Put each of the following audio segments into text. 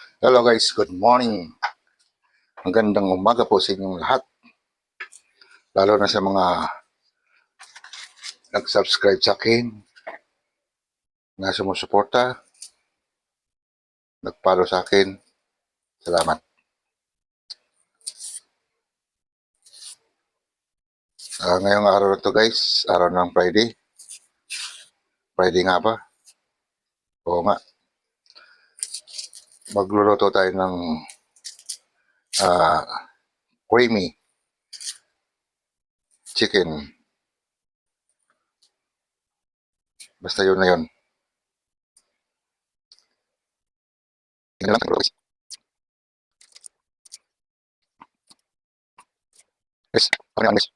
Hello guys, good morning. Magandang umaga po sa inyong lahat. Lalo na sa mga nag-subscribe sa akin, na sumusuporta, nag-follow sa akin. Salamat. Ngayong araw na to guys, araw ng Friday. Friday nga ba? Oo nga. Magluluto tayo ng creamy chicken. Basta yun na yun. Yun lang guys. Guys, ano yan guys?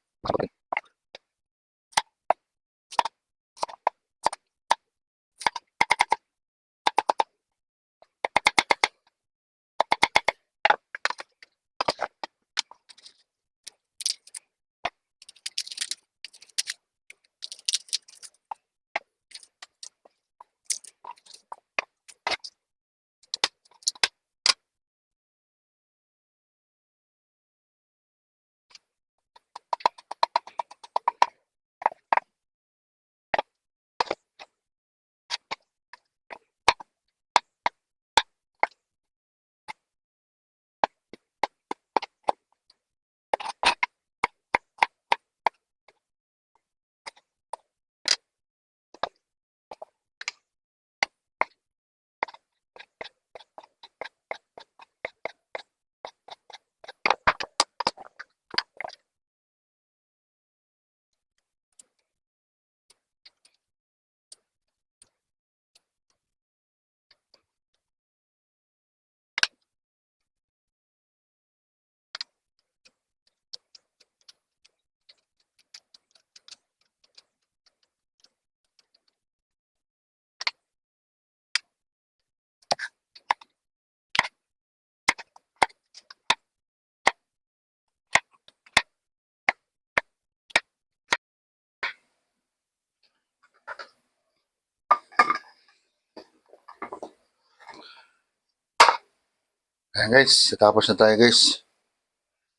Ayan guys, tapos na tayo guys.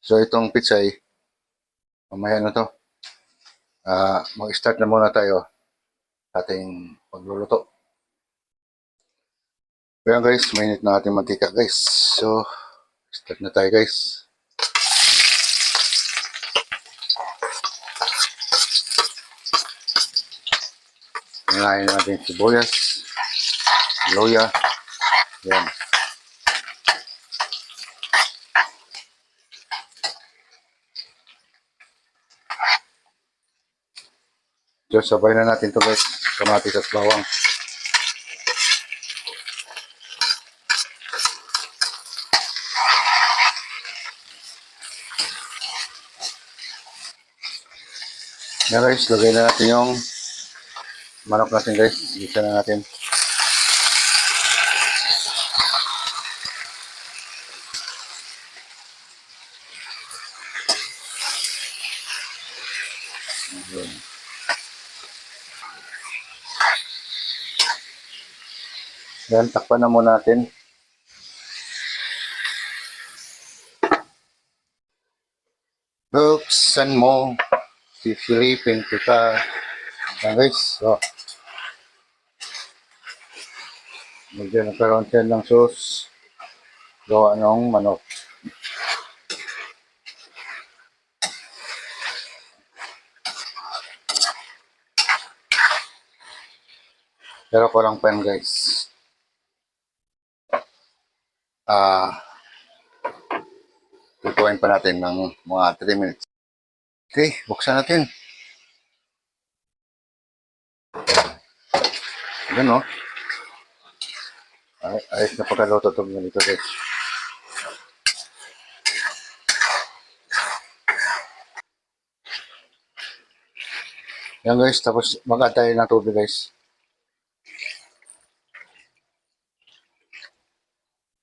So itong pizza ay mamaya na to. Mag-start na muna tayo ating pagluluto. Ayan guys, mainit na ating mantika guys. So, start na tayo guys. Nalain natin sibuyas, luya, yan. So, sabay na natin to guys, kamatis at bawang. Yan guys, lagay na natin yung manok natin guys, gisa na natin. Yan, takpan na muna natin. Buksan mo, sisilipin kita. Yan guys, so. Medyo nagkaroon siya ng sauce. Gawa ng manok. Pero kulang pa yan guys. Tutuin pa natin ng mga 3 minutes. Okay, buksan natin. Yan o. Ayos na pagkaluto itong ganito guys. Yan guys, tapos mag-add tayo ng tubig guys.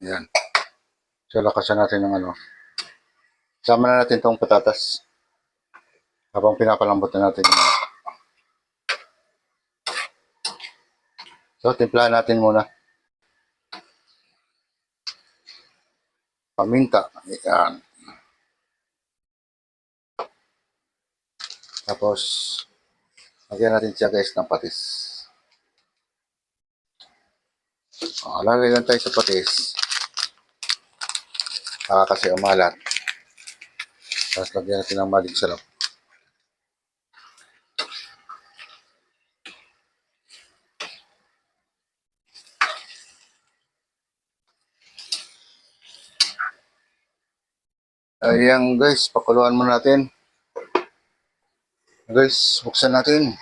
Yan. So, lakasan natin ng ano. Sama na natin itong patatas. Habang pinapalambot na natin. So, timplahan natin muna. paminta. Yan. Tapos, lagyan natin siya guys ng patis. Lalagay lang tayo sa patis. Kasi umalat. Tapos lagyan natin ng maling sarap. Ayan guys, pakuluan muna natin. Guys, buksan natin.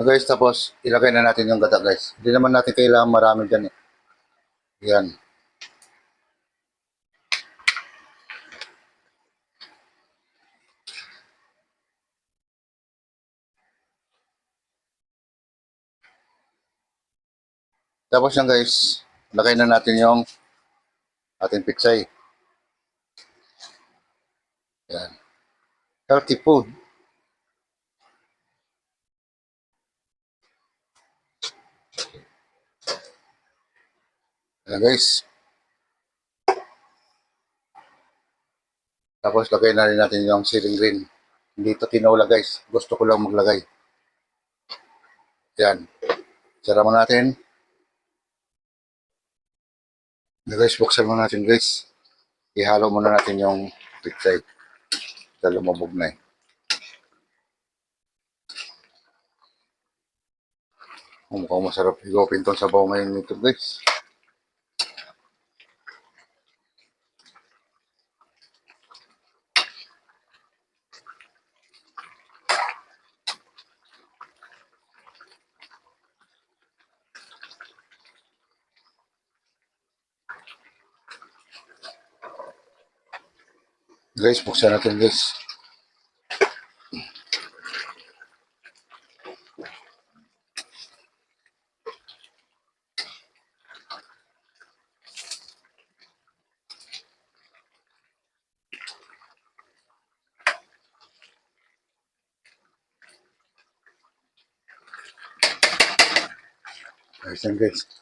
Guys, tapos ilagay na natin yung gata guys. Hindi naman natin kailangan marami dyan eh. Yan. Tapos yan guys, lagay na natin yung ating pitsay. Yan. Healthy food. Yan guys. Tapos lagay na rin natin yung siling green. Hindi ito tinola guys. Gusto ko lang maglagay. Yan. Sara mo natin. Guys, buksan mo natin guys. Ihalo muna natin yung pitsay. Sa lumabog na eh. Mukhang masarap higopin tong sabaw ngayon nito guys. Guys, buksan natin guys. Guys, yan guys.